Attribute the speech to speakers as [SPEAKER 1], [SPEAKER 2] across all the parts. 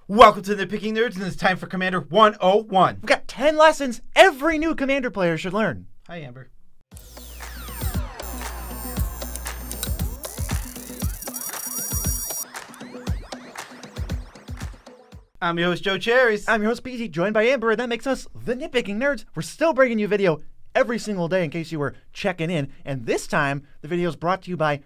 [SPEAKER 1] Welcome to Nitpicking Nerds, and it's time for Commander 101.
[SPEAKER 2] We've got 10 lessons every new Commander player should learn.
[SPEAKER 1] Hi, Amber. I'm your host, Joe Cherries.
[SPEAKER 2] I'm your host, BZ, joined by Amber, and that makes us the Nitpicking Nerds. We're still bringing you video every single day in case you were checking in, and this time the video is brought to you by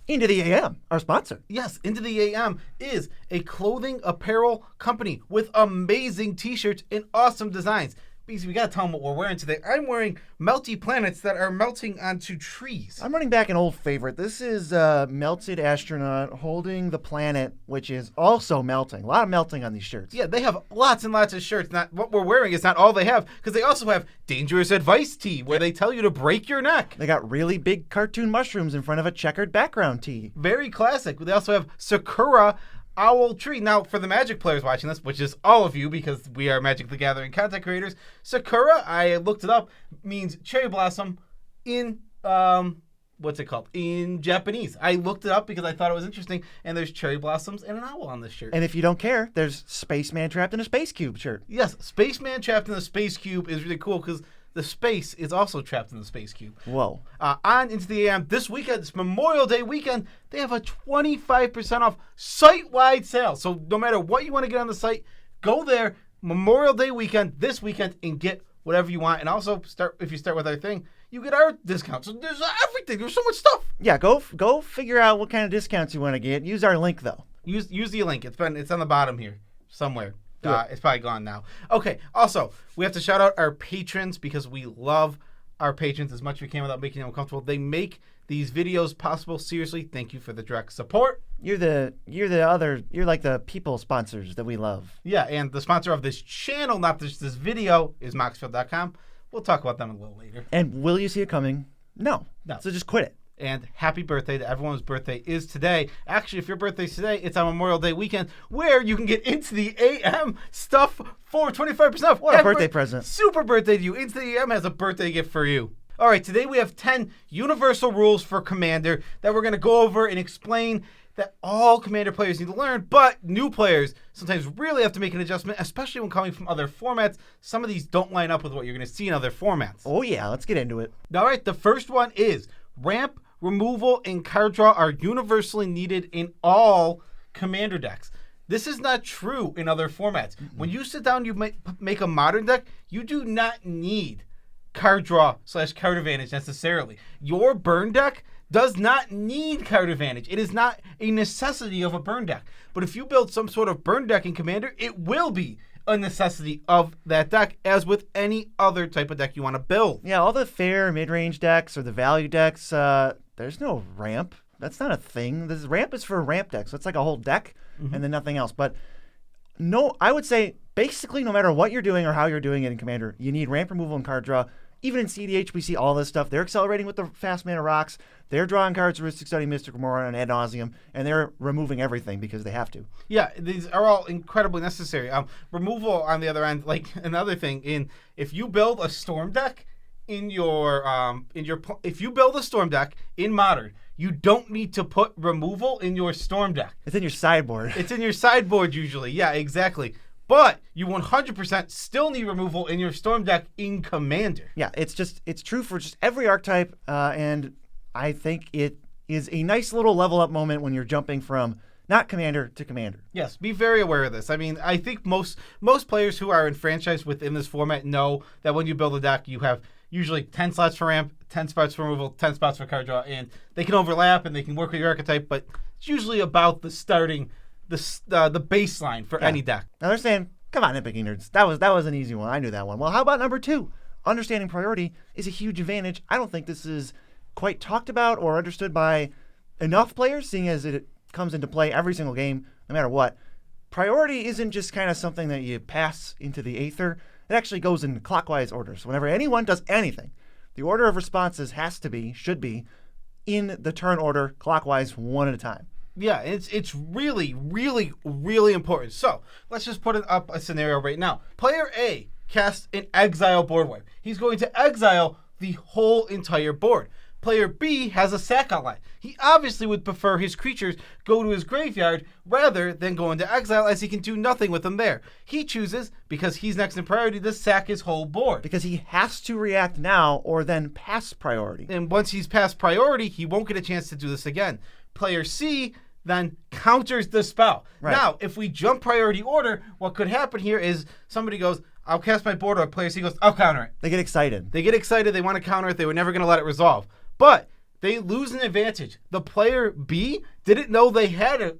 [SPEAKER 2] IntoTheAM, our sponsor.
[SPEAKER 1] Yes, IntoTheAM is a clothing apparel company with amazing t-shirts and awesome designs. Because we gotta tell them what we're wearing today. I'm wearing melty planets that are melting onto trees.
[SPEAKER 2] I'm running back an old favorite. This is Melted Astronaut holding the planet, which is also melting. A lot of melting on these shirts.
[SPEAKER 1] Yeah, they have lots and lots of shirts. Not what we're wearing is not all they have, because they also have Dangerous Advice Tee, where they tell you to break your neck.
[SPEAKER 2] They got really big cartoon mushrooms in front of a checkered background tee.
[SPEAKER 1] Very classic. They also have Sakura Owl Tree. Now, for the Magic players watching this, which is all of you because we are Magic the Gathering content creators, Sakura, I looked it up, means cherry blossom in, what's it called? In Japanese. I looked it up because I thought it was interesting, and there's cherry blossoms and an owl on this shirt.
[SPEAKER 2] And if you don't care, there's Spaceman Trapped in a Space Cube shirt.
[SPEAKER 1] Yes, Spaceman Trapped in a Space Cube is really cool because the space is also trapped in the Space Cube.
[SPEAKER 2] Whoa.
[SPEAKER 1] On IntoTheAM this weekend, it's Memorial Day weekend, they have a 25% off site-wide sale. So no matter what you want to get on the site, go there Memorial Day weekend, this weekend, and get whatever you want. And also, if you start with our thing, you get our discount. So there's everything. There's so much stuff.
[SPEAKER 2] Yeah, go figure out what kind of discounts you want to get. Use our link, though.
[SPEAKER 1] Use the link. It's on the bottom here somewhere. It's probably gone now. Okay, also, we have to shout out our patrons because we love our patrons as much as we can without making them uncomfortable. They make these videos possible. Seriously, thank you for the direct support.
[SPEAKER 2] You're like the people sponsors that we love.
[SPEAKER 1] Yeah, and the sponsor of this channel, not just this video, is Moxfield.com. We'll talk about them a little later.
[SPEAKER 2] And will you see it coming? No. So just quit it.
[SPEAKER 1] And happy birthday to everyone's birthday is today. Actually, if your birthday's today, it's on Memorial Day weekend where you can get IntoTheAM stuff for 25% off.
[SPEAKER 2] What a birthday present.
[SPEAKER 1] Super birthday to you. IntoTheAM has a birthday gift for you. All right, today we have 10 universal rules for Commander that we're going to go over and explain that all Commander players need to learn, but new players sometimes really have to make an adjustment, especially when coming from other formats. Some of these don't line up with what you're going to see in other formats.
[SPEAKER 2] Oh, yeah. Let's get into it.
[SPEAKER 1] All right, the first one is ramp, removal, and card draw are universally needed in all Commander decks. This is not true in other formats. When you sit down, you make a Modern deck, you do not need card draw / card advantage necessarily. Your burn deck does not need card advantage. It is not a necessity of a burn deck. But if you build some sort of burn deck in Commander, it will be a necessity of that deck, as with any other type of deck you want to build.
[SPEAKER 2] Yeah, all the fair mid-range decks or the value decks, there's no ramp. That's not a thing. This ramp is for ramp decks. So it's like a whole deck and then nothing else. But no, I would say basically no matter what you're doing or how you're doing it in Commander, you need ramp removal and card draw. Even in CDH, we see all this stuff. They're accelerating with the fast mana rocks. They're drawing cards, Rhystic Study, Mystic Remora, and ad nauseum, and they're removing everything because they have to.
[SPEAKER 1] Yeah, these are all incredibly necessary. Removal, on the other end, like another thing, if you build a Storm deck if you build a Storm deck in Modern, you don't need to put removal in your Storm deck.
[SPEAKER 2] It's in your sideboard.
[SPEAKER 1] It's in your sideboard usually. Yeah, exactly. But you 100% still need removal in your Storm deck in Commander.
[SPEAKER 2] Yeah, it's true for just every archetype, and I think it is a nice little level up moment when you're jumping from not Commander to Commander.
[SPEAKER 1] Yes, be very aware of this. I mean, I think most players who are enfranchised within this format know that when you build a deck, you have usually 10 slots for ramp, 10 spots for removal, 10 spots for card draw, and they can overlap and they can work with your archetype, but it's usually about the starting the baseline for any deck.
[SPEAKER 2] Now they're saying, come on, Nitpicking Nerds. That was an easy one. I knew that one. Well, how about number 2? Understanding priority is a huge advantage. I don't think this is quite talked about or understood by enough players, seeing as it comes into play every single game, no matter what. Priority isn't just kind of something that you pass into the aether. It actually goes in clockwise order. So whenever anyone does anything, the order of responses should be in the turn order, clockwise, one at a time.
[SPEAKER 1] Yeah, it's really, really, really important. So let's just put up a scenario right now. Player A casts an exile board wipe. He's going to exile the whole entire board. Player B has a sack outline. He obviously would prefer his creatures go to his graveyard rather than go into exile, as he can do nothing with them there. He chooses, because he's next in priority, to sack his whole board.
[SPEAKER 2] Because he has to react now or then pass priority.
[SPEAKER 1] And once he's past priority, he won't get a chance to do this again. Player C then counters the spell.
[SPEAKER 2] Right.
[SPEAKER 1] Now, if we jump priority order, what could happen here is somebody goes, I'll cast my board, or player C goes, I'll counter it.
[SPEAKER 2] They get excited.
[SPEAKER 1] They want to counter it. They were never going to let it resolve. But they lose an advantage. The player B didn't know they had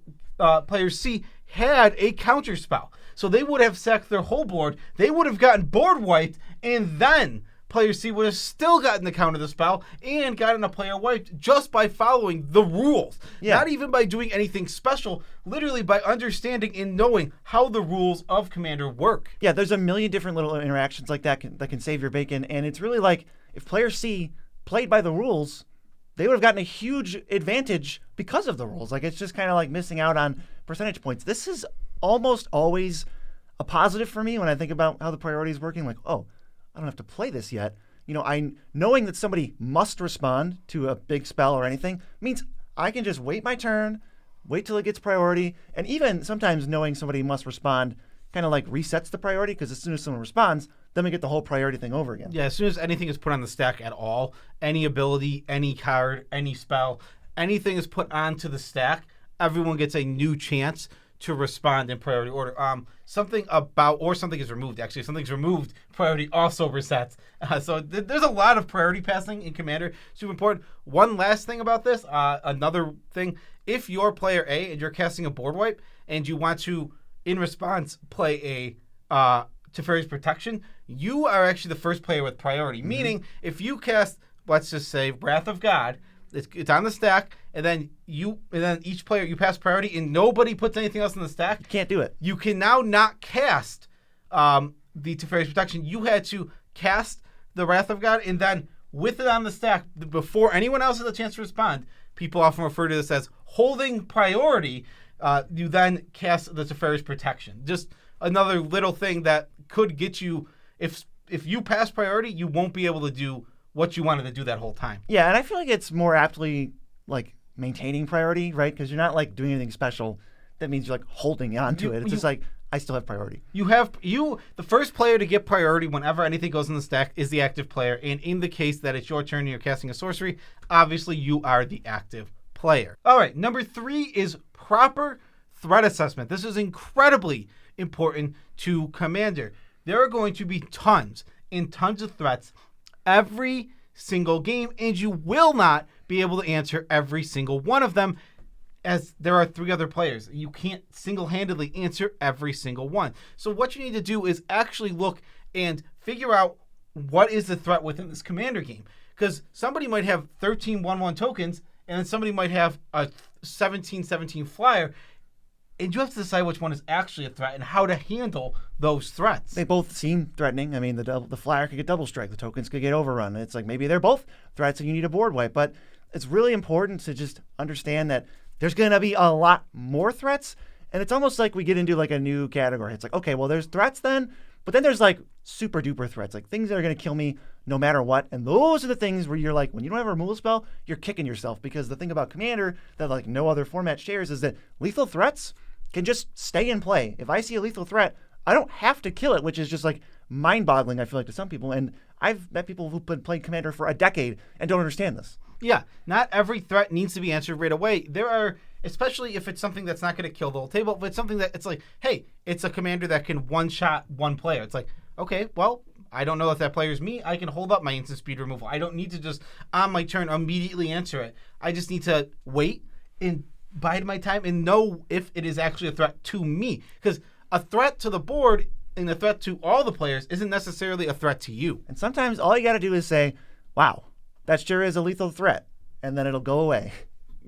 [SPEAKER 1] player C had a counter spell. So they would have sacked their whole board. They would have gotten board wiped, and then player C would have still gotten the counter the spell and gotten a player wiped just by following the rules.
[SPEAKER 2] Yeah.
[SPEAKER 1] Not even by doing anything special, literally by understanding and knowing how the rules of Commander work.
[SPEAKER 2] Yeah, there's a million different little interactions like that that can save your bacon, and it's really like if player C played by the rules, they would have gotten a huge advantage because of the rules. Like, it's just kind of like missing out on percentage points. This is almost always a positive for me when I think about how the priority is working. Like, oh, I don't have to play this yet. You know, knowing that somebody must respond to a big spell or anything means I can just wait my turn, wait till it gets priority, and even sometimes knowing somebody must respond kind of like resets the priority, because as soon as someone responds, then we get the whole priority thing over again.
[SPEAKER 1] Yeah, as soon as anything is put on the stack at all, any ability, any card, any spell, anything is put onto the stack, everyone gets a new chance to respond in priority order. Something is removed. Actually, if something's removed, priority also resets. So there's a lot of priority passing in Commander. Super important. One last thing about this, another thing, if you're player A and you're casting a board wipe and you want to, in response, play a Teferi's Protection, you are actually the first player with priority. Mm-hmm. Meaning, if you cast, let's just say, Wrath of God, it's on the stack, and then each player, you pass priority, and nobody puts anything else in the stack.
[SPEAKER 2] You can't do it.
[SPEAKER 1] You can now not cast the Teferi's Protection. You had to cast the Wrath of God, and then with it on the stack, before anyone else has a chance to respond, people often refer to this as holding priority. You then cast the Teferi's Protection. Just another little thing that could get you, if you pass priority, you won't be able to do what you wanted to do that whole time.
[SPEAKER 2] Yeah, and I feel like it's more aptly like maintaining priority, right? Because you're not like doing anything special. That means you're like holding on to it. It's just like, I still have priority. The first player to get priority whenever anything goes in the stack is the active player. And in the case that it's your turn and you're casting a sorcery, obviously you are the active player. All right, number 3 is proper threat assessment. This is incredibly important to Commander. There are going to be tons and tons of threats every single game, and you will not be able to answer every single one of them, as there are 3 other players. You can't single-handedly answer every single one. So what you need to do is actually look and figure out what is the threat within this Commander game. Because somebody might have 13 1/1 tokens, and then somebody might have a 17/17 flyer, and you have to decide which one is actually a threat and how to handle those threats. They both seem threatening. I mean, the flyer could get double strike. The tokens could get overrun. It's like maybe they're both threats and you need a board wipe. But it's really important to just understand that there's going to be a lot more threats. And it's almost like we get into like a new category. It's like, okay, well, there's threats then. But then there's like super duper threats, like things that are going to kill me no matter what. And those are the things where you're like, when you don't have a removal spell, you're kicking yourself. Because the thing about Commander that like no other format shares is that lethal threats can just stay in play. If I see a lethal threat, I don't have to kill it, which is just like mind-boggling, I feel like, to some people. And I've met people who've been playing Commander for a decade and don't understand this.
[SPEAKER 1] Yeah, not every threat needs to be answered right away. There are, especially if it's something that's not going to kill the whole table, but it's something that it's like, hey, it's a Commander that can one-shot one player. It's like, okay, well, I don't know if that player's me. I can hold up my instant speed removal. I don't need to just, on my turn, immediately answer it. I just need to wait and bide my time and know if it is actually a threat to me. Because a threat to the board and a threat to all the players isn't necessarily a threat to you.
[SPEAKER 2] And sometimes all you got to do is say, wow, that sure is a lethal threat. And then it'll go away.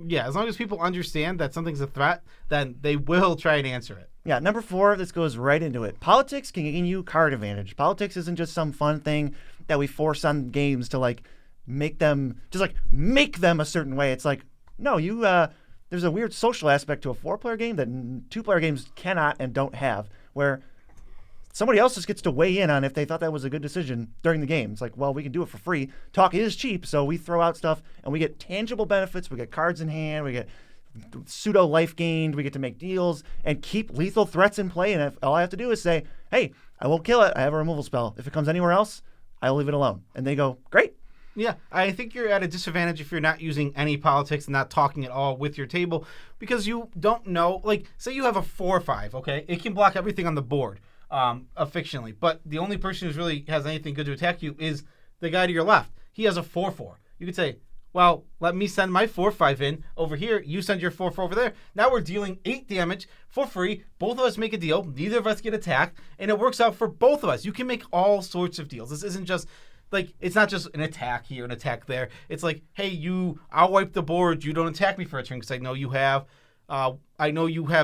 [SPEAKER 1] Yeah, as long as people understand that something's a threat, then they will try and answer it.
[SPEAKER 2] Yeah, number 4, this goes right into it. Politics can gain you card advantage. Politics isn't just some fun thing that we force on games to like make them a certain way. It's like, no, there's a weird social aspect to a 4-player game that 2-player games cannot and don't have, where somebody else just gets to weigh in on if they thought that was a good decision during the game. It's like, well, we can do it for free. Talk is cheap, so we throw out stuff and we get tangible benefits. We get cards in hand. We get pseudo life gained. We get to make deals and keep lethal threats in play. And all I have to do is say, hey, I won't kill it. I have a removal spell. If it comes anywhere else, I'll leave it alone. And they go, great.
[SPEAKER 1] Yeah, I think you're at a disadvantage if you're not using any politics and not talking at all with your table because you don't know. Like, say you have a 4/5, okay? It can block everything on the board fictionally, but the only person who really has anything good to attack you is the guy to your left. He has a 4/4. You could say, well, let me send my 4/5 in over here. You send your 4/4 over there. Now we're dealing 8 damage for free. Both of us make a deal. Neither of us get attacked, and it works out for both of us. You can make all sorts of deals. This isn't just... Like, it's not just an attack here, an attack there. It's like, hey, I'll wipe the board. You don't attack me for a turn because I know you have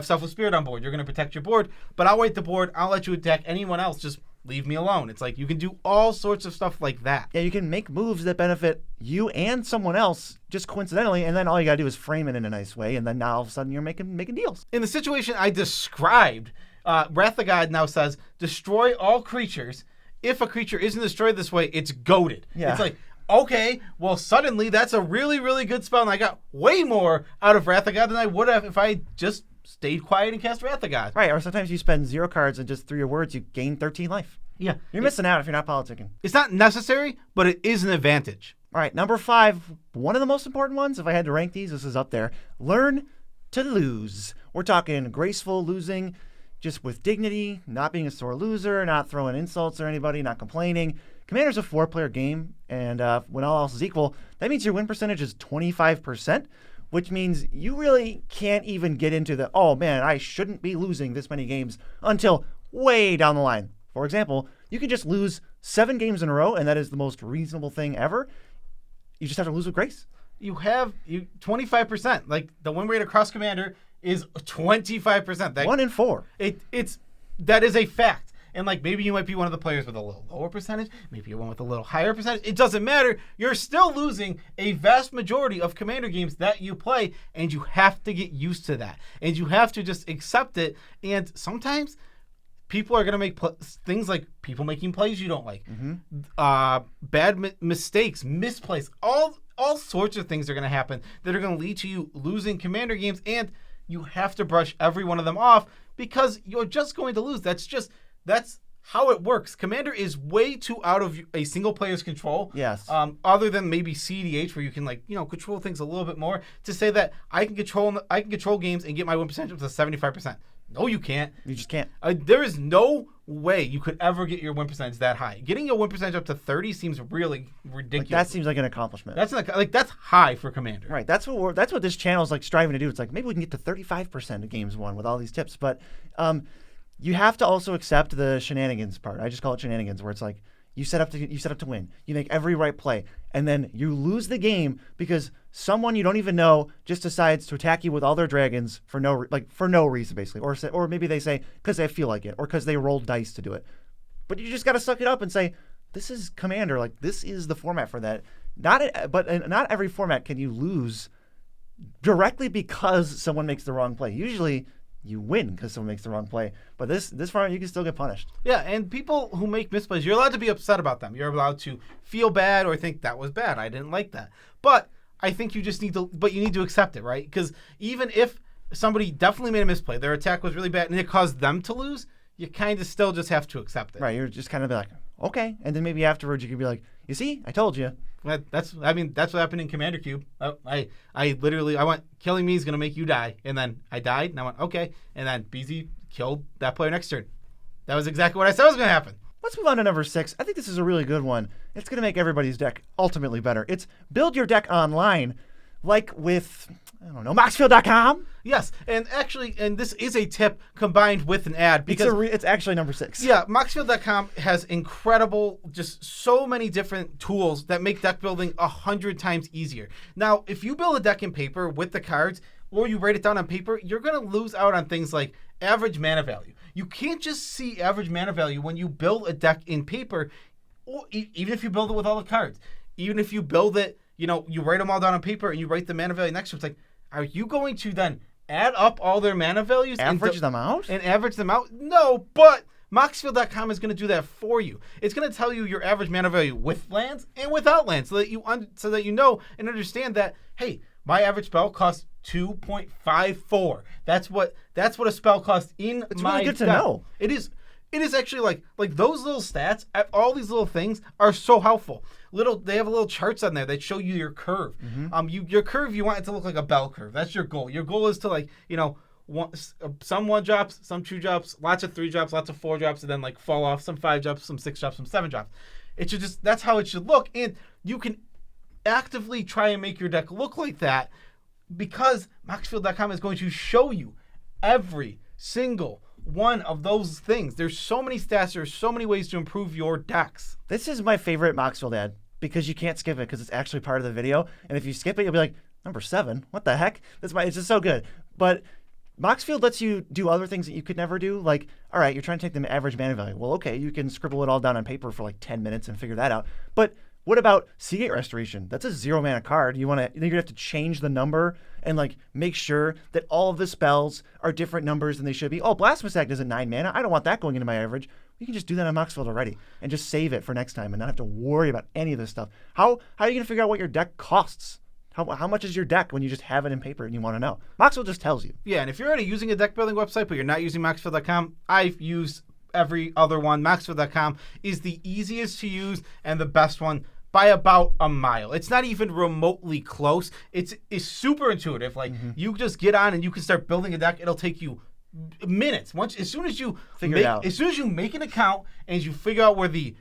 [SPEAKER 1] Selfless Spirit on board. You're going to protect your board, but I'll wipe the board. I'll let you attack anyone else. Just leave me alone. It's like you can do all sorts of stuff like that.
[SPEAKER 2] Yeah, you can make moves that benefit you and someone else just coincidentally, and then all you got to do is frame it in a nice way, and then now all of a sudden you're making deals.
[SPEAKER 1] In the situation I described, Wrath of God now says, destroy all creatures. If a creature isn't destroyed this way, it's goated.
[SPEAKER 2] Yeah.
[SPEAKER 1] It's like, okay, well, suddenly that's a really, really good spell, and I got way more out of Wrath of God than I would have if I just stayed quiet and cast Wrath of God.
[SPEAKER 2] Right, or sometimes you spend 0 cards and just through your words you gain 13 life.
[SPEAKER 1] Yeah.
[SPEAKER 2] You're missing out if you're not politicking.
[SPEAKER 1] It's not necessary, but it is an advantage.
[SPEAKER 2] All right, number 5, one of the most important ones, if I had to rank these, this is up there. Learn to lose. We're talking graceful losing, just with dignity, not being a sore loser, not throwing insults at anybody, not complaining. Commander's a 4-player game, and when all else is equal, that means your win percentage is 25%, which means you really can't even get into the, oh man, I shouldn't be losing this many games until way down the line. For example, you can just lose 7 games in a row, and that is the most reasonable thing ever. You just have to lose with grace.
[SPEAKER 1] You have 25%. Like, the win rate across Commander is 25%.
[SPEAKER 2] 1 in 4.
[SPEAKER 1] That is a fact. And like maybe you might be one of the players with a little lower percentage, maybe you're one with a little higher percentage. It doesn't matter. You're still losing a vast majority of Commander games that you play, and you have to get used to that. And you have to just accept it. And sometimes people are going to make things like people making plays you don't like, bad mistakes, misplays, all sorts of things are going to happen that are going to lead to you losing Commander games, and you have to brush every one of them off because you're just going to lose. That's how it works. Commander is way too out of a single player's control.
[SPEAKER 2] Yes.
[SPEAKER 1] Other than maybe CDH, where you can control things a little bit more, to say that I can control games and get my win percentage up to 75%. No, you can't.
[SPEAKER 2] You just can't.
[SPEAKER 1] There is no way you could ever get your win percentage that high. Getting your win percentage up to 30 seems really ridiculous.
[SPEAKER 2] That seems like an accomplishment.
[SPEAKER 1] That's high for Commander.
[SPEAKER 2] Right. That's what this channel is like striving to do. It's like maybe we can get to 35% of games won with all these tips, but you have to also accept the shenanigans part. I just call it shenanigans, where it's like you set up to win. You make every right play, and then you lose the game because someone you don't even know just decides to attack you with all their dragons for no reason, basically, or maybe they say because they feel like it, or because they rolled dice to do it. But you just got to suck it up and say, this is Commander. Like, this is the format for that. Not every format can you lose directly because someone makes the wrong play. Usually you win because someone makes the wrong play. But this format, you can still get punished.
[SPEAKER 1] Yeah, and people who make misplays, you're allowed to be upset about them. You're allowed to feel bad or think that was bad. I didn't like that. But I think you need to accept it, right? Because even if somebody definitely made a misplay, their attack was really bad, and it caused them to lose, you kind of still just have to accept it.
[SPEAKER 2] Right, you're just kind of like, okay. And then maybe afterwards you can be like, you see, I told you.
[SPEAKER 1] That's what happened in Commander Cube. I went, killing me is going to make you die. And then I died, and I went, okay. And then BZ killed that player next turn. That was exactly what I said was going to happen.
[SPEAKER 2] Let's move on to number 6. I think this is a really good one. It's going to make everybody's deck ultimately better. It's build your deck online, like with, I don't know, Maraschiello.com.
[SPEAKER 1] Yes, and this is a tip combined with an ad because
[SPEAKER 2] it's actually number 6.
[SPEAKER 1] Yeah, Maraschiello.com has incredible, just so many different tools that make deck building 100 times easier. Now, if you build a deck in paper with the cards, or you write it down on paper, you're going to lose out on things like average mana value. You can't just see average mana value when you build a deck in paper, or even if you build it with all the cards. Even if you build it, you write them all down on paper and you write the mana value next to it. It's like, are you going to then add up all their mana values?
[SPEAKER 2] Average them out?
[SPEAKER 1] And average them out? No, but Maraschiello.com is going to do that for you. It's going to tell you your average mana value with lands and without lands, so that you know and understand that, hey, my average spell costs 2.54. That's what a spell costs in
[SPEAKER 2] It's
[SPEAKER 1] my
[SPEAKER 2] really good to
[SPEAKER 1] deck.
[SPEAKER 2] know.
[SPEAKER 1] It is actually like those little stats, all these little things are so helpful. They have little charts on there that show you your curve. Your curve, you want it to look like a bell curve. That's your goal. Your goal is to some 1 drops, some 2 drops, lots of 3 drops, lots of 4 drops, and then fall off, some 5 drops, some 6 drops, some 7 drops. That's how it should look, and you can actively try and make your deck look like that because Maraschiello.com is going to show you every single one of those things. There's so many stats. There's so many ways to improve your decks.
[SPEAKER 2] This is my favorite Maraschiello ad because you can't skip it because it's actually part of the video. And if you skip it, you'll be like, number 7? What the heck? It's just so good. But Maraschiello lets you do other things that you could never do. Like, all right, you're trying to take the average mana value. Well, okay, you can scribble it all down on paper for 10 minutes and figure that out. But what about Seagate Restoration? That's a 0 mana card. You're gonna have to change the number and make sure that all of the spells are different numbers than they should be. Oh, Blasphemous Act isn't 9 mana. I don't want that going into my average. You can just do that on Maraschiello already and just save it for next time and not have to worry about any of this stuff. How are you gonna figure out what your deck costs? How much is your deck when you just have it in paper and you want to know? Maraschiello just tells you.
[SPEAKER 1] Yeah, and if you're already using a deck building website but you're not using Maraschiello.com, I've used every other one. Maraschiello.com is the easiest to use and the best one by about a mile. It's not even remotely close. It's super intuitive. You just get on and you can start building a deck. It'll take you minutes. As soon as you make an account and you figure out where the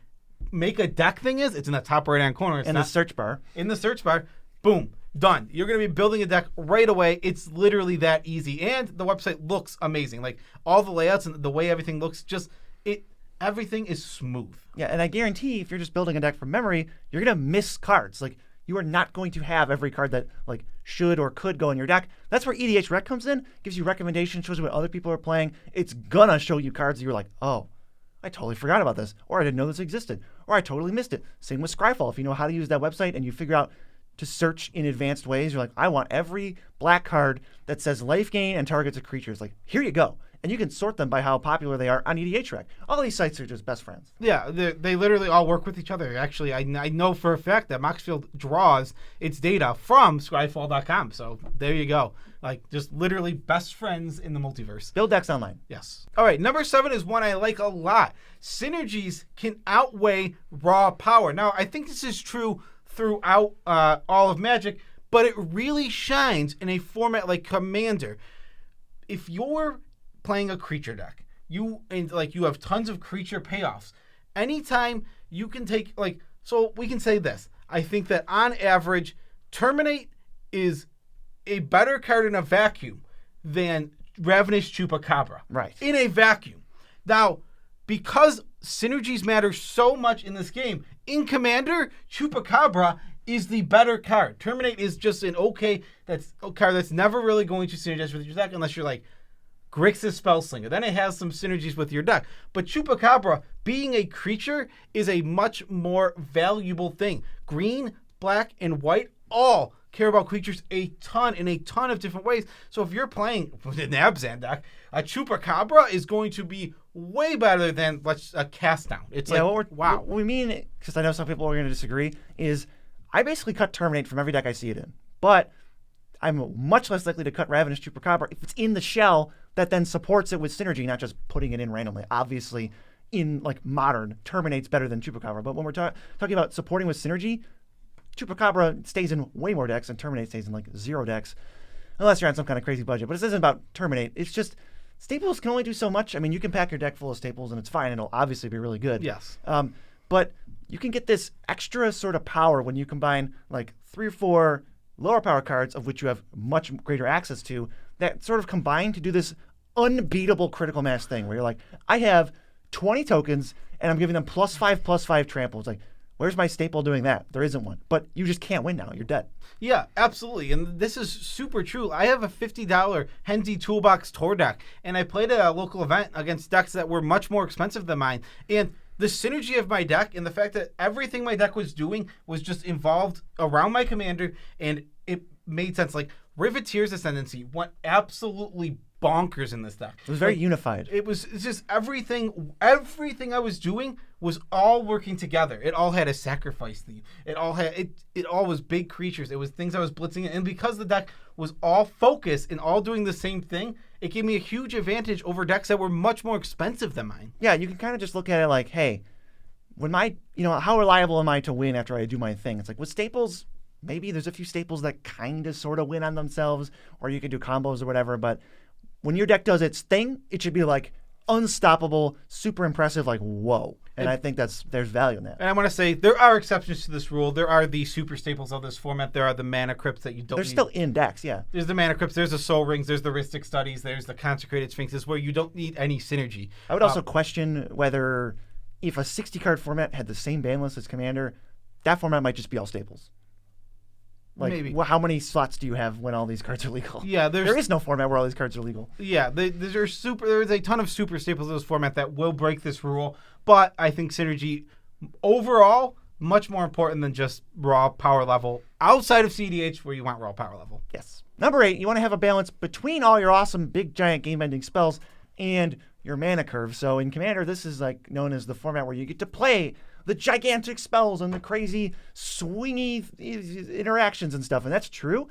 [SPEAKER 1] make a deck thing is, it's in the top right hand corner.
[SPEAKER 2] The search bar.
[SPEAKER 1] In the search bar, boom. Done. You're going to be building a deck right away. It's literally that easy. And the website looks amazing. All the layouts and the way everything looks, everything is smooth.
[SPEAKER 2] Yeah, and I guarantee if you're just building a deck from memory, you're going to miss cards. You are not going to have every card that should or could go in your deck. That's where EDH Rec comes in, gives you recommendations, shows you what other people are playing. It's going to show you cards that you're like, oh, I totally forgot about this, or I didn't know this existed, or I totally missed it. Same with Scryfall. If you know how to use that website and you figure out to search in advanced ways, you're like, I want every black card that says life gain and targets a creature. It's here you go. And you can sort them by how popular they are on EDH Rec. All these sites are just best friends.
[SPEAKER 1] Yeah, they literally all work with each other. Actually, I know for a fact that Maraschiello draws its data from Scryfall.com. So there you go. Just literally best friends in the multiverse.
[SPEAKER 2] Build decks online.
[SPEAKER 1] Yes. All right, number 7 is one I like a lot. Synergies can outweigh raw power. Now, I think this is true throughout all of Magic, but it really shines in a format like Commander. If you're playing a creature deck, you have tons of creature payoffs. Anytime you can take so we can say this. I think that on average, Terminate is a better card in a vacuum than Ravenous Chupacabra.
[SPEAKER 2] Right.
[SPEAKER 1] In a vacuum. Now, because synergies matter so much in this game, in Commander, Chupacabra is the better card. Terminate is just a card that's never really going to synergize with your deck unless you're Grixis Spellslinger. Then it has some synergies with your deck. But Chupacabra, being a creature, is a much more valuable thing. Green, black, and white all care about creatures a ton in a ton of different ways. So if you're playing with an Abzan deck, a Chupacabra is going to be way better than a cast down. It's wow.
[SPEAKER 2] What we mean, because I know some people are going to disagree, is I basically cut Terminate from every deck I see it in. But I'm much less likely to cut Ravenous Chupacabra if it's in the shell that then supports it with synergy, not just putting it in randomly. Obviously, in Modern, Terminate's better than Chupacabra. But when we're talking about supporting with synergy, Chupacabra stays in way more decks and Terminate stays in 0 decks, unless you're on some kind of crazy budget. But this isn't about Terminate. It's just staples can only do so much. I mean, you can pack your deck full of staples and it's fine. And it'll obviously be really good.
[SPEAKER 1] Yes.
[SPEAKER 2] But you can get this extra sort of power when you combine 3 or 4 lower power cards, of which you have much greater access to, that sort of combine to do this unbeatable critical mass thing where you're I have 20 tokens and I'm giving them +5/+5 trample. It's where's my staple doing that? There isn't one. But you just can't win now. You're dead.
[SPEAKER 1] Yeah, absolutely. And this is super true. I have a $50 Hendy Toolbox Tour deck, and I played at a local event against decks that were much more expensive than mine. And the synergy of my deck and the fact that everything my deck was doing was just involved around my commander, and it made sense. Riveteer's Ascendancy went absolutely bonkers in this deck.
[SPEAKER 2] It was very unified.
[SPEAKER 1] It's just everything I was doing was all working together. It all had a sacrifice theme. It all was big creatures. It was things I was blitzing, and because the deck was all focused and all doing the same thing, it gave me a huge advantage over decks that were much more expensive than mine.
[SPEAKER 2] Yeah, you can kind of just look at it like, hey, when how reliable am I to win after I do my thing? It's like with staples, maybe there's a few staples that kind of sort of win on themselves, or you could do combos or whatever, but when your deck does its thing, it should be like unstoppable, super impressive, like whoa. And I think there's value in that.
[SPEAKER 1] And I want to say there are exceptions to this rule. There are the super staples of this format. There are the mana crypts that you don't
[SPEAKER 2] They're
[SPEAKER 1] need.
[SPEAKER 2] still in decks, yeah.
[SPEAKER 1] There's the mana crypts, there's the soul rings, there's the Rhystic Studies, there's the consecrated sphinxes where you don't need any synergy.
[SPEAKER 2] I would also question whether if a 60-card format had the same ban list as Commander, that format might just be all staples. Like,
[SPEAKER 1] Maybe.
[SPEAKER 2] How many slots do you have when all these cards are legal?
[SPEAKER 1] Yeah,
[SPEAKER 2] there is no format where all these cards are legal.
[SPEAKER 1] Yeah, there's a ton of super staples in this format that will break this rule, but I think synergy overall much more important than just raw power level outside of CDH where you want raw power level.
[SPEAKER 2] Yes. Number 8, you want to have a balance between all your awesome big giant game-ending spells and your mana curve. So in Commander, this is like known as the format where you get to play the gigantic spells and the crazy swingy interactions and stuff. And that's true,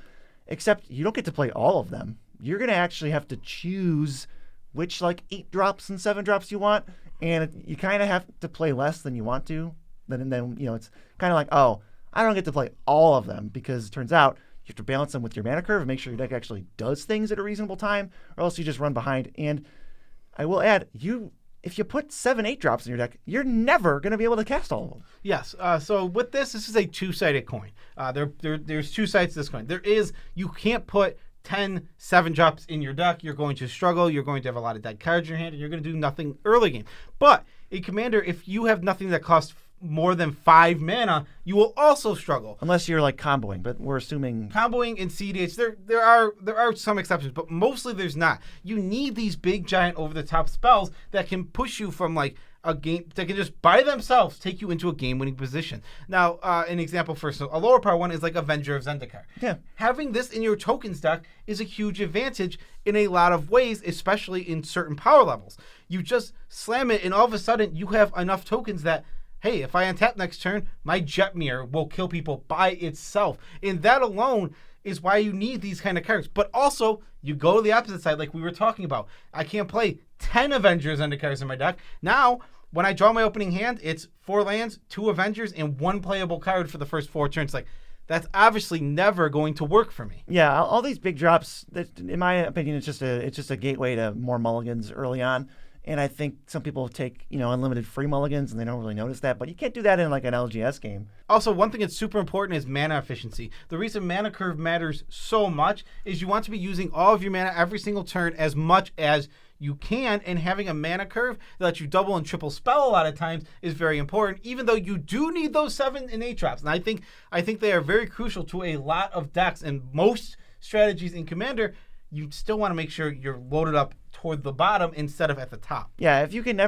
[SPEAKER 2] except you don't get to play all of them. You're going to actually have to choose which 8 drops and 7 drops you want. And you kind of have to play less than you want to. Then it's kind of like, oh, I don't get to play all of them because it turns out you have to balance them with your mana curve and make sure your deck actually does things at a reasonable time, or else you just run behind. And I will add, if you put 7-8 drops in your deck, you're never going to be able to cast all of them.
[SPEAKER 1] Yes. So with this is a two-sided coin. There's two sides to this coin. You can't put 10 7-drops in your deck. You're going to struggle. You're going to have a lot of dead cards in your hand, and you're going to do nothing early game. But in Commander, if you have nothing that costs more than 5 mana, you will also struggle.
[SPEAKER 2] Unless you're comboing, but we're assuming
[SPEAKER 1] comboing in CDH, there are some exceptions, but mostly there's not. You need these big giant over the top spells that can push you from a game that can just by themselves take you into a game-winning position. Now, an example for a lower power one is like Avenger of Zendikar.
[SPEAKER 2] Yeah.
[SPEAKER 1] Having this in your tokens deck is a huge advantage in a lot of ways, especially in certain power levels. You just slam it, and all of a sudden you have enough tokens that, hey, if I untap next turn, my Jetmir will kill people by itself. And that alone is why you need these kind of cards. But also, you go to the opposite side like we were talking about. I can't play 10 Avengers Zendikars in my deck. Now, when I draw my opening hand, it's 4 lands, 2 Avengers, and 1 playable card for the first 4 turns. That's obviously never going to work for me.
[SPEAKER 2] Yeah, all these big drops, in my opinion, it's just a gateway to more mulligans early on. And I think some people take, unlimited free mulligans and they don't really notice that. But you can't do that in an LGS game.
[SPEAKER 1] Also, one thing that's super important is mana efficiency. The reason mana curve matters so much is you want to be using all of your mana every single turn as much as you can. And having a mana curve that lets you double and triple spell a lot of times is very important, even though you do need those 7 and 8 drops. And I think they are very crucial to a lot of decks and most strategies in Commander. You still want to make sure you're loaded up toward the bottom instead of at the top.
[SPEAKER 2] Yeah, if you can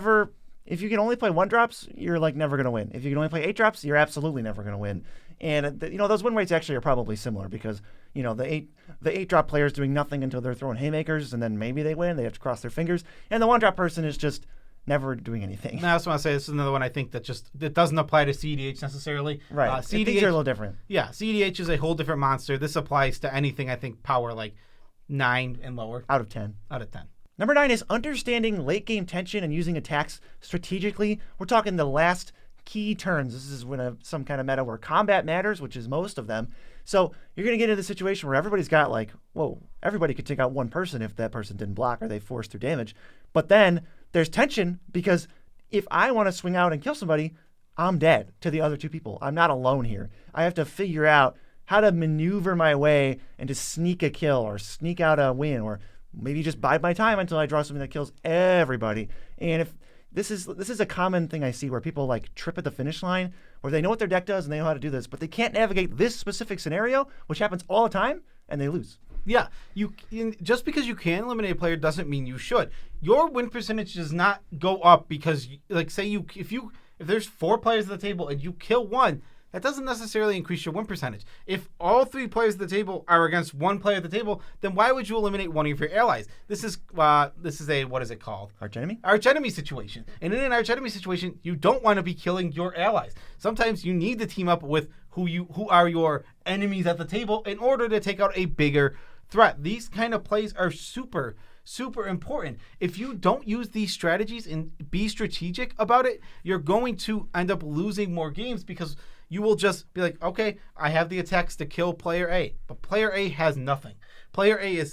[SPEAKER 2] only play 1 drops, you're never going to win. If you can only play 8 drops, you're absolutely never going to win. And those win rates actually are probably similar because the 8 drop players doing nothing until they're throwing haymakers, and then maybe they win. They have to cross their fingers, and the 1 drop person is just never doing anything.
[SPEAKER 1] Now, I just want to say this is another one I think that doesn't apply to CDH necessarily.
[SPEAKER 2] Right.
[SPEAKER 1] CDH,
[SPEAKER 2] things are a little different.
[SPEAKER 1] Yeah, CDH is a whole different monster. This applies to anything I think power 9 and lower.
[SPEAKER 2] Out of 10.
[SPEAKER 1] Out of 10.
[SPEAKER 2] Number 9 is understanding late game tension and using attacks strategically. We're talking the last key turns. This is when some kind of meta where combat matters, which is most of them. So you're going to get into the situation where everybody's got everybody could take out one person if that person didn't block or they forced through damage. But then there's tension because if I want to swing out and kill somebody, I'm dead to the other 2 people. I'm not alone here. I have to figure out how to maneuver my way and to sneak a kill or sneak out a win or maybe just bide my time until I draw something that kills everybody. And if this is a common thing I see where people trip at the finish line, where they know what their deck does and they know how to do this, but they can't navigate this specific scenario, which happens all the time, and they lose.
[SPEAKER 1] Yeah, just because you can eliminate a player doesn't mean you should. Your win percentage does not go up because, say if there's 4 players at the table and you kill 1, that doesn't necessarily increase your win percentage. If all 3 players at the table are against 1 player at the table, then why would you eliminate one of your allies? This is a, what is it called?
[SPEAKER 2] Archenemy?
[SPEAKER 1] Archenemy situation. And in an archenemy situation, you don't want to be killing your allies. Sometimes you need to team up with who are your enemies at the table in order to take out a bigger threat. These kind of plays are super important. If you don't use these strategies and be strategic about it, you're going to end up losing more games because you will just be like, okay, I have the attacks to kill player A, but player A has nothing. Player A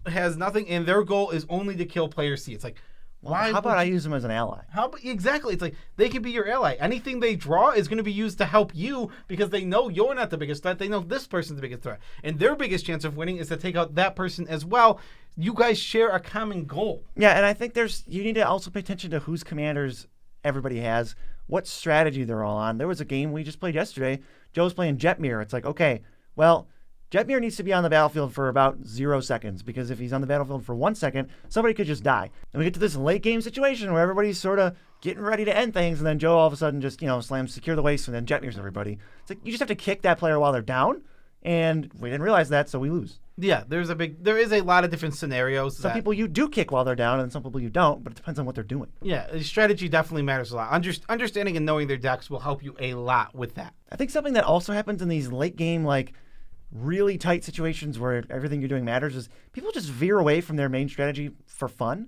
[SPEAKER 1] has nothing, and their goal is only to kill player C. It's like, why?
[SPEAKER 2] How about I use them as an ally?
[SPEAKER 1] Exactly. It's like they can be your ally. Anything they draw is going to be used to help you because they know you're not the biggest threat. They know this person's the biggest threat. And their biggest chance of winning is to take out that person as well. You guys share a common goal.
[SPEAKER 2] Yeah, and I think you need to also pay attention to whose commanders everybody has, what strategy they're all on. There was a game we just played yesterday. Joe was playing Jetmir. It's like, okay, well, Jetmir needs to be on the battlefield for about 0 seconds because if he's on the battlefield for 1 second, somebody could just die. And we get to this late game situation where everybody's sort of getting ready to end things, and then Joe all of a sudden just, slams secure the waist and then Jetmir's everybody. It's like you just have to kick that player while they're down, and we didn't realize that, so we lose.
[SPEAKER 1] Yeah, there is a lot of different scenarios.
[SPEAKER 2] Some people you do kick while they're down, and some people you don't, but it depends on what they're doing.
[SPEAKER 1] Yeah, strategy definitely matters a lot. Understanding and knowing their decks will help you a lot with that.
[SPEAKER 2] I think something that also happens in these late game, really tight situations where everything you're doing matters is people just veer away from their main strategy for fun.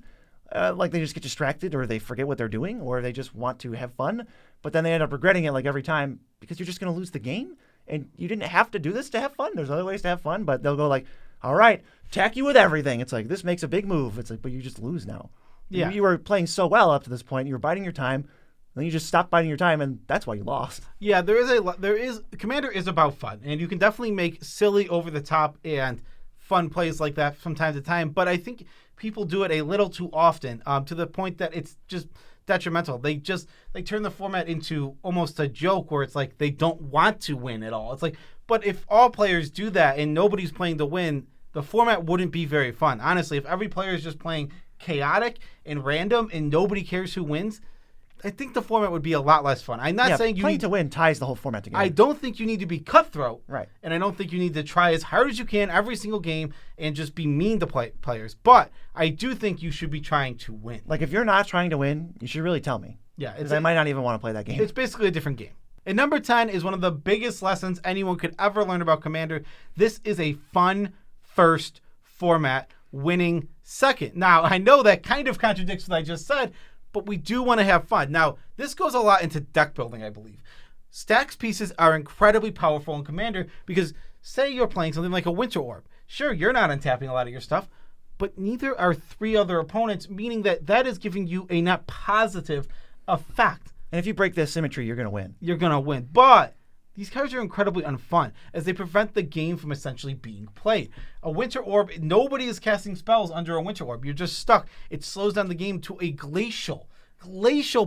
[SPEAKER 2] They just get distracted or they forget what they're doing or they just want to have fun, but then they end up regretting it every time because you're just going to lose the game. And you didn't have to do this to have fun. There's other ways to have fun, but they'll go all right, attack you with everything. It's like, this makes a big move. It's like, but you just lose now.
[SPEAKER 1] Yeah.
[SPEAKER 2] You were playing so well up to this point. You were biding your time. Then you just stopped biding your time, and that's why you lost.
[SPEAKER 1] Yeah, Commander is about fun, and you can definitely make silly, over-the-top, and fun plays like that from time to time, but I think people do it a little too often to the point that it's just detrimental. They turn the format into almost a joke where it's like they don't want to win at all. It's like, but if all players do that and nobody's playing to win, the format wouldn't be very fun. Honestly, if every player is just playing chaotic and random and nobody cares who wins, I think the format would be a lot less fun. I'm not saying you
[SPEAKER 2] playing
[SPEAKER 1] need
[SPEAKER 2] to win ties the whole format together.
[SPEAKER 1] I don't think you need to be cutthroat.
[SPEAKER 2] Right.
[SPEAKER 1] And I don't think you need to try as hard as you can every single game and just be mean to players. But I do think you should be trying to win.
[SPEAKER 2] If you're not trying to win, you should really tell me.
[SPEAKER 1] Yeah.
[SPEAKER 2] Because I might not even want to play that game.
[SPEAKER 1] It's basically a different game. And number 10 is one of the biggest lessons anyone could ever learn about Commander. This is a fun first format, winning second. Now, I know that kind of contradicts what I just said, but we do want to have fun. Now, this goes a lot into deck building, I believe. Stacks pieces are incredibly powerful in Commander because say you're playing something like a Winter Orb. Sure, you're not untapping a lot of your stuff, but neither are 3 other opponents, meaning that is giving you a net positive effect.
[SPEAKER 2] And if you break this symmetry, you're going to win.
[SPEAKER 1] You're going to win. But these cards are incredibly unfun as they prevent the game from essentially being played. A Winter Orb, nobody is casting spells under a Winter Orb. You're just stuck. It slows down the game to a glacial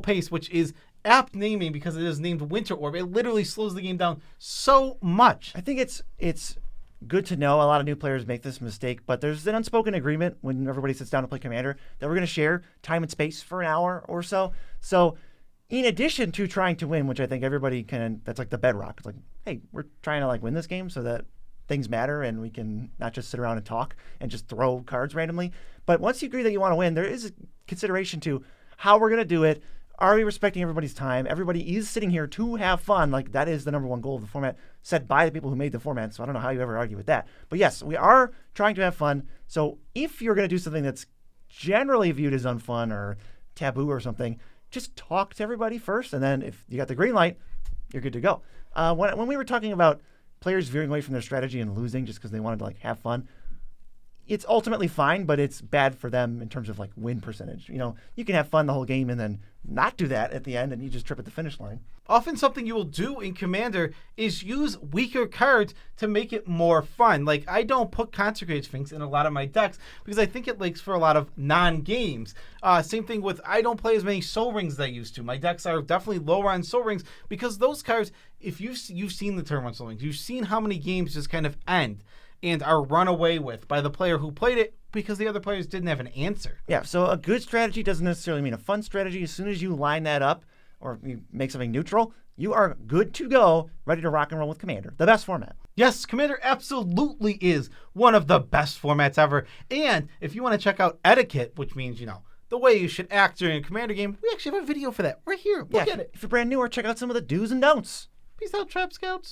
[SPEAKER 1] pace, which is apt naming because it is named Winter Orb. It literally slows the game down so much.
[SPEAKER 2] I think it's good to know. A lot of new players make this mistake, but there's an unspoken agreement when everybody sits down to play Commander that we're going to share time and space for an hour or so. So in addition to trying to win, which I think everybody that's the bedrock. It's like, hey, we're trying to win this game so that things matter and we can not just sit around and talk and just throw cards randomly. But once you agree that you want to win, there is a consideration to how we're going to do it. Are we respecting everybody's time? Everybody is sitting here to have fun. That is the number one goal of the format set by the people who made the format. So I don't know how you ever argue with that. But yes, we are trying to have fun. So if you're going to do something that's generally viewed as unfun or taboo or something, just talk to everybody first, and then if you got the green light, you're good to go. When we were talking about players veering away from their strategy and losing just because they wanted to have fun, it's ultimately fine, but it's bad for them in terms of win percentage. You can have fun the whole game and then not do that at the end, and you just trip at the finish line.
[SPEAKER 1] Often something you will do in Commander is use weaker cards to make it more fun. I don't put Consecrated Sphinx in a lot of my decks because I think it likes for a lot of non-games. Same thing with, I don't play as many Soul Rings as I used to. My decks are definitely lower on Soul Rings because those cards, if you've seen the turn 1 Soul Rings, you've seen how many games just kind of end and are run away with by the player who played it because the other players didn't have an answer.
[SPEAKER 2] Yeah, so a good strategy doesn't necessarily mean a fun strategy. As soon as you line that up or you make something neutral, you are good to go, ready to rock and roll with Commander, the best format.
[SPEAKER 1] Yes, Commander absolutely is one of the best formats ever. And if you want to check out etiquette, which means, the way you should act during a Commander game, we actually have a video for that right here. Look at it.
[SPEAKER 2] If you're brand new, check out some of the do's and don'ts.
[SPEAKER 1] Peace out, Trap Scouts.